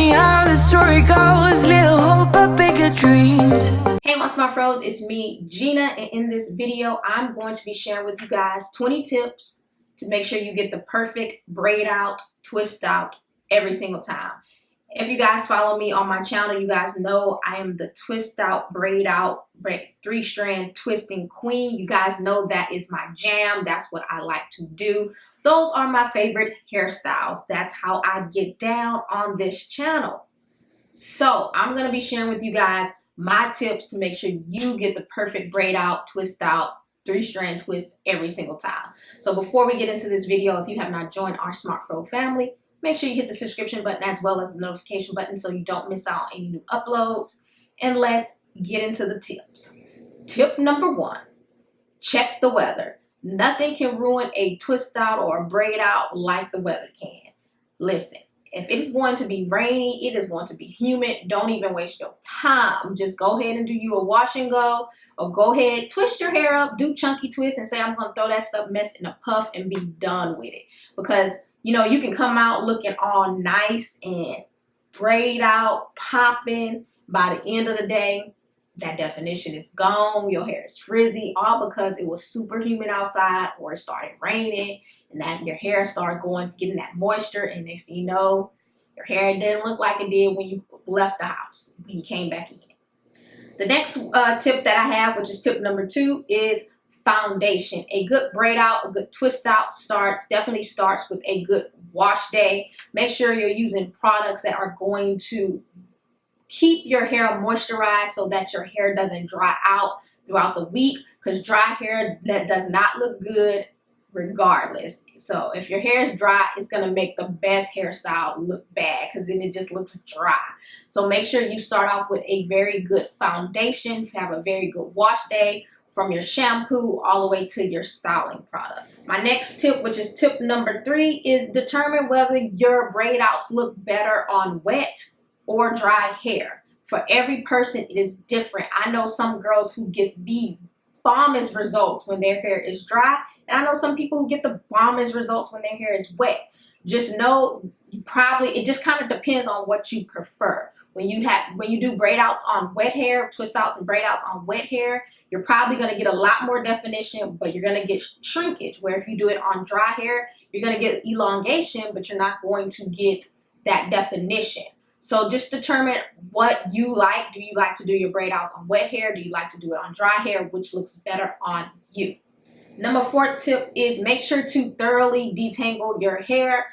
me how the story goes. Little hope but bigger dreams. Hey my smart pros, it's me Gina, and in this video I'm going to be sharing with you guys 20 tips to make sure you get the perfect braid out, twist out every single time. If you guys follow me on my channel, you guys know I am the twist out, braid out, 3-strand twisting queen. You guys know that is my jam. That's what I like to do. Those are my favorite hairstyles. That's how I get down on this channel. So I'm going to be sharing with you guys my tips to make sure you get the perfect braid out, twist out, 3-strand twist every single time. So before we get into this video, if you have not joined our Smart Pro family, make sure you hit the subscription button as well as the notification button so you don't miss out on any new uploads. And let's get into the tips. Tip number 1, check the weather. Nothing can ruin a twist out or a braid out like the weather can. Listen, if it is going to be rainy, it is going to be humid, don't even waste your time. Just go ahead and do you a wash and go, or go ahead, twist your hair up, do chunky twists and say I'm going to throw that stuff mess in a puff and be done with it. Because you know, you can come out looking all nice and braid out, popping. By the end of the day, that definition is gone. Your hair is frizzy, all because it was super humid outside or it started raining and that your hair started getting that moisture, and next thing you know, your hair didn't look like it did when you left the house, when you came back in. The next tip that I have, which is tip number 2, is foundation. A good braid out, a good twist out definitely starts with a good wash day. Make sure you're using products that are going to keep your hair moisturized so that your hair doesn't dry out throughout the week, because dry hair that does not look good regardless. So if your hair is dry, it's going to make the best hairstyle look bad because then it just looks dry. So make sure you start off with a very good foundation, have a very good wash day, from your shampoo all the way to your styling products. My next tip, which is tip number 3, is determine whether your braid outs look better on wet or dry hair. For every person, it is different. I know some girls who get the bombest results when their hair is dry, and I know some people who get the bombest results when their hair is wet. Just know it just kind of depends on what you prefer. When you do braid outs on wet hair, twist outs and braid outs on wet hair, you're probably going to get a lot more definition, but you're going to get shrinkage. Where if you do it on dry hair, you're going to get elongation, but you're not going to get that definition. So just determine what you like. Do you like to do your braid outs on wet hair? Do you like to do it on dry hair? Which looks better on you? Number 4 tip is make sure to thoroughly detangle your hair.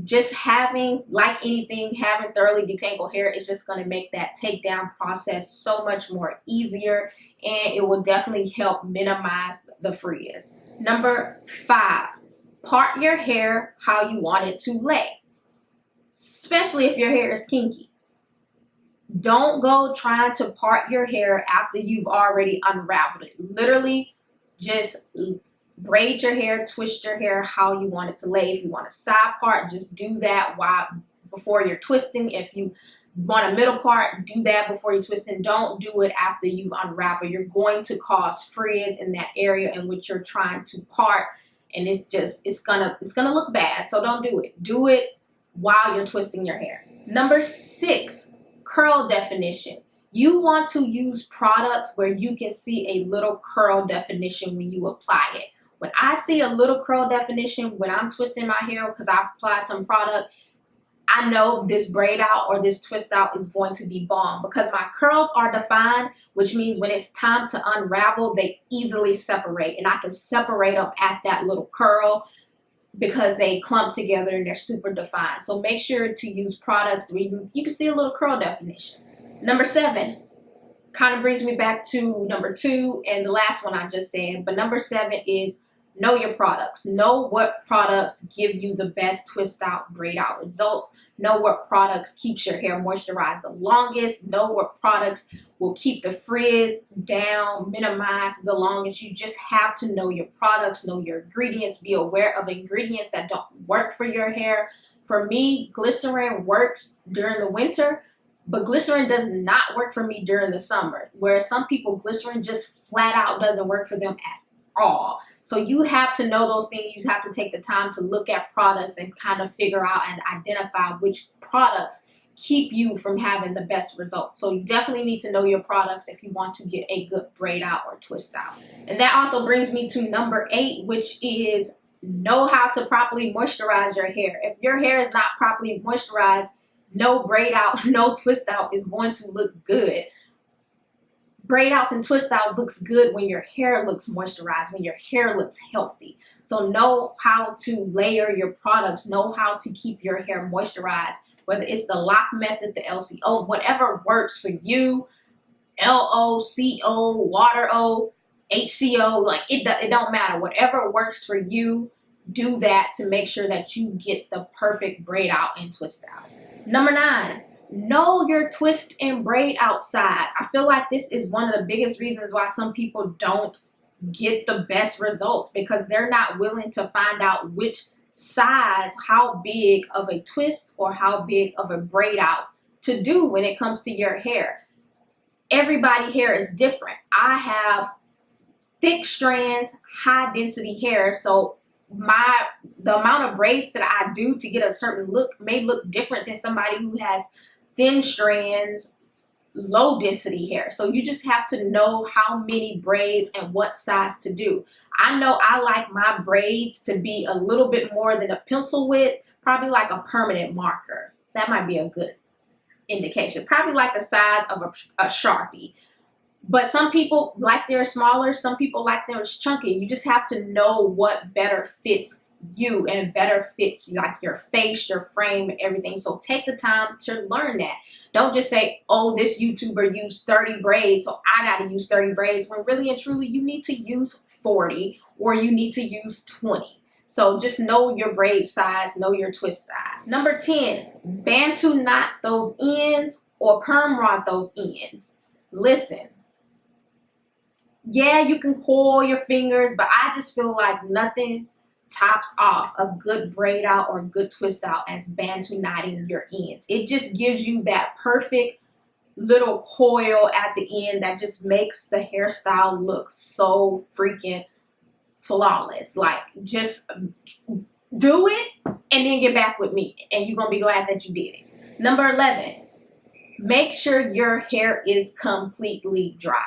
Just having thoroughly detangled hair is just going to make that takedown process so much more easier, and it will definitely help minimize the frizz. Number 5, part your hair how you want it to lay, especially if your hair is kinky. Don't go trying to part your hair after you've already unraveled it. Literally, just braid your hair, twist your hair how you want it to lay. If you want a side part, just do that before you're twisting. If you want a middle part, do that before you're twisting. Don't do it after you've unraveled. You're going to cause frizz in that area in which you're trying to part, and it's gonna look bad. So don't do it. Do it while you're twisting your hair. Number 6, curl definition. You want to use products where you can see a little curl definition when you apply it. When I see a little curl definition when I'm twisting my hair because I apply some product, I know this braid out or this twist out is going to be bomb, because my curls are defined, which means when it's time to unravel, they easily separate, and I can separate them at that little curl because they clump together and they're super defined. So make sure to use products where you can see a little curl definition. Number 7 kind of brings me back to number 2 and the last one I just said, but number 7 is know your products. Know what products give you the best twist out, braid out results. Know what products keeps your hair moisturized the longest. Know what products will keep the frizz down, minimize the longest. You just have to know your products, know your ingredients, be aware of ingredients that don't work for your hair. For me, glycerin works during the winter, but glycerin does not work for me during the summer. Whereas some people, glycerin just flat out doesn't work for them at all. So you have to know those things. You have to take the time to look at products and kind of figure out and identify which products keep you from having the best results. So you definitely need to know your products if you want to get a good braid out or twist out. And that also brings me to number 8, which is know how to properly moisturize your hair. If your hair is not properly moisturized, no braid out, no twist out is going to look good. Braid outs and twist outs looks good when your hair looks moisturized, when your hair looks healthy. So know how to layer your products, know how to keep your hair moisturized, whether it's the lock method, the LCO, whatever works for you, LOCO, water O, HCO, like it don't matter. Whatever works for you, do that to make sure that you get the perfect braid out and twist out. Number 9, know your twist and braid out size. I feel like this is one of the biggest reasons why some people don't get the best results, because they're not willing to find out which size, how big of a twist or how big of a braid out to do when it comes to your hair. Everybody's hair is different. I have thick strands, high density hair, so the amount of braids that I do to get a certain look may look different than somebody who has thin strands, low density hair. So you just have to know how many braids and what size to do. I know I like my braids to be a little bit more than a pencil width, probably like a permanent marker. That might be a good indication. Probably like the size of a Sharpie. But some people like theirs smaller, some people like theirs chunky. You just have to know what better fits you and better fits like your face, your frame, and everything. So take the time to learn that. Don't just say, oh, this YouTuber used 30 braids, so I got to use 30 braids, when really and truly you need to use 40 or you need to use 20. So just know your braid size, know your twist size. Number 10, Bantu knot those ends or perm rod those ends. Listen. Yeah, you can coil your fingers, but I just feel like nothing tops off a good braid out or good twist out as Bantu knotting your ends. It just gives you that perfect little coil at the end that just makes the hairstyle look so freaking flawless. Like, just do it and then get back with me and you're gonna be glad that you did it. Number 11, make sure your hair is completely dry.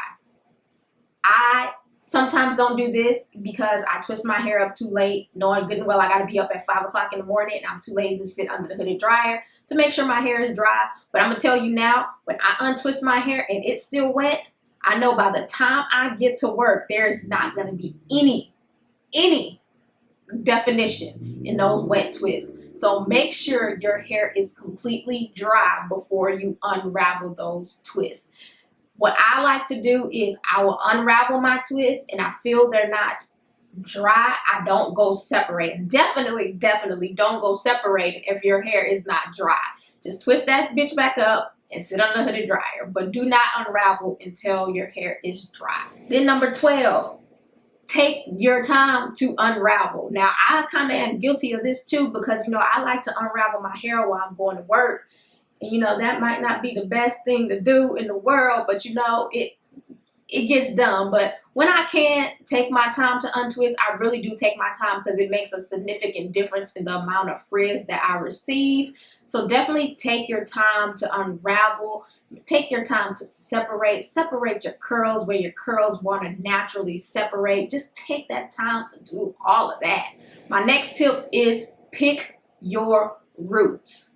I sometimes don't do this because I twist my hair up too late, knowing good and well I got to be up at 5 o'clock in the morning and I'm too lazy to sit under the hooded dryer to make sure my hair is dry. But I'm going to tell you now, when I untwist my hair and it's still wet, I know by the time I get to work, there's not going to be any definition in those wet twists. So make sure your hair is completely dry before you unravel those twists. What I like to do is I will unravel my twists and I feel they're not dry, I don't go separate. Definitely don't go separate if your hair is not dry. Just twist that bitch back up and sit on the hooded dryer. But do not unravel until your hair is dry. Then number 12, take your time to unravel. Now, I kind of am guilty of this too because, you know, I like to unravel my hair while I'm going to work. And, you know, that might not be the best thing to do in the world, but, you know, it gets done. But when I can't take my time to untwist, I really do take my time because it makes a significant difference in the amount of frizz that I receive. So definitely take your time to unravel. Take your time to separate your curls where your curls want to naturally separate. Just take that time to do all of that. My next tip is pick your roots.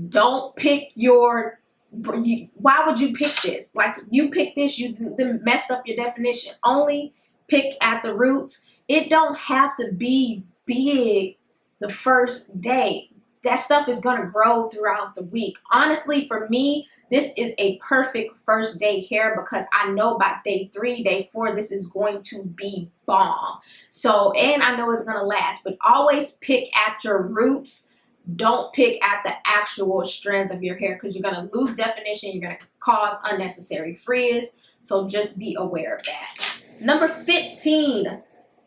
Don't pick your, why would you pick this? Like, you pick this, you then messed up your definition. Only pick at the roots. It don't have to be big the first day. That stuff is going to grow throughout the week. Honestly, for me, this is a perfect first day hair because I know by day 3, day 4, this is going to be bomb. So, and I know it's going to last, but always pick at your roots. Don't pick at the actual strands of your hair because you're going to lose definition. You're going to cause unnecessary frizz. So just be aware of that. Number 15,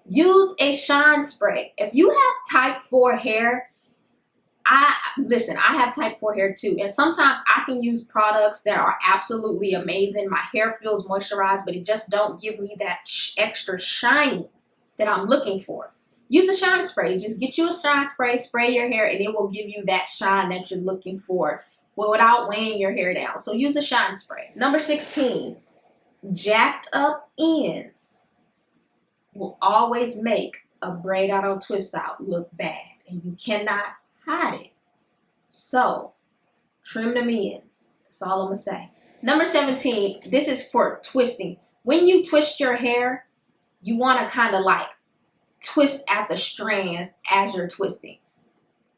use a shine spray. If you have type 4 hair, listen, I have type 4 hair too. And sometimes I can use products that are absolutely amazing. My hair feels moisturized, but it just don't give me that extra shiny that I'm looking for. Use a shine spray. Just get you a shine spray, spray your hair, and it will give you that shine that you're looking for without weighing your hair down. So use a shine spray. Number 16, jacked up ends will always make a braid out or twist out look bad, and you cannot hide it. So trim them ends. That's all I'm gonna say. Number 17, this is for twisting. When you twist your hair, you want to kind of like twist at the strands as you're twisting.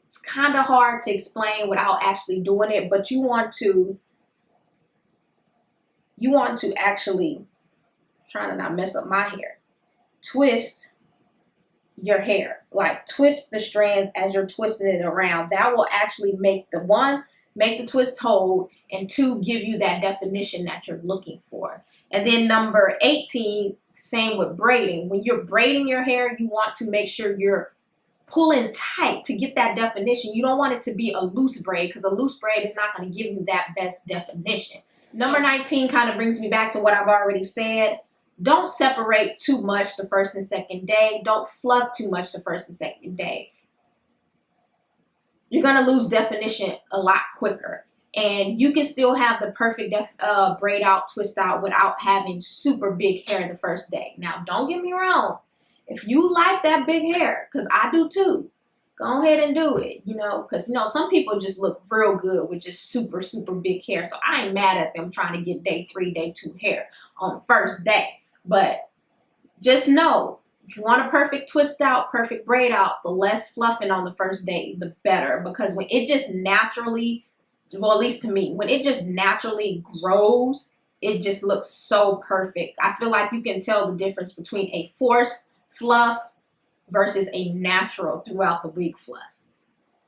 It's kind of hard to explain without actually doing it, but you want to actually, trying to not mess up my hair, twist your hair, like twist the strands as you're twisting it around. That will actually make the twist hold, and 2, give you that definition that you're looking for. And then number 18, same with braiding. When you're braiding your hair, you want to make sure you're pulling tight to get that definition. You don't want it to be a loose braid, because a loose braid is not going to give you that best definition. Number 19 kind of brings me back to what I've already said. Don't separate too much the first and second day. Don't fluff too much the first and second day. You're going to lose definition a lot quicker. And you can still have the perfect braid out, twist out without having super big hair the first day. Now, don't get me wrong. If you like that big hair, because I do too, go ahead and do it, because, some people just look real good with just super, super big hair. So I ain't mad at them trying to get day 3, day 2 hair on the first day. But just know, if you want a perfect twist out, perfect braid out, the less fluffing on the first day, the better. Because when it just naturally, well, at least to me, when it just naturally grows, it just looks so perfect. I feel like you can tell the difference between a forced fluff versus a natural throughout the week fluff.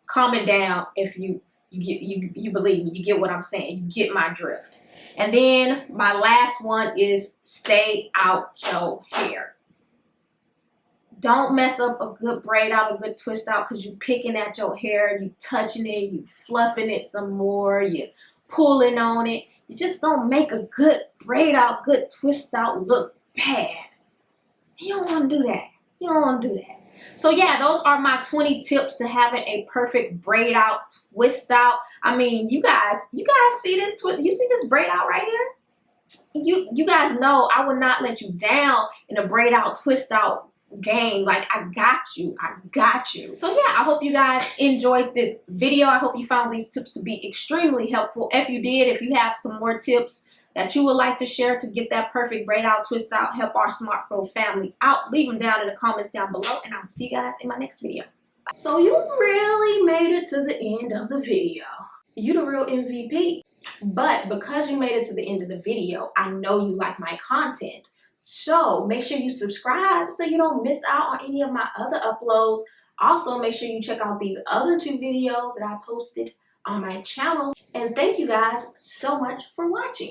Calm it down if you believe me, you get what I'm saying, you get my drift. And then my last one is stay out your hair. Don't mess up a good braid out, a good twist out, because you picking at your hair, you touching it, you fluffing it some more, you pulling on it. You just don't make a good braid out, good twist out look bad. You don't want to do that. You don't want to do that. So yeah, those are my 20 tips to having a perfect braid out, twist out. I mean, you guys see this twist? You see this braid out right here? You guys know I would not let you down in a braid out, twist out game. Like, I got you. So yeah, I hope you guys enjoyed this video. I hope you found these tips to be extremely helpful. If you did, if you have some more tips that you would like to share to get that perfect braid out, twist out, help our SmartFro family out, leave them down in the comments down below, and I'll see you guys in my next video. So you really made it to the end of the video. You the real MVP. But because you made it to the end of the video, I know you like my content. So make sure you subscribe so you don't miss out on any of my other uploads. Also, make sure you check out these other 2 videos that I posted on my channel. And thank you guys so much for watching.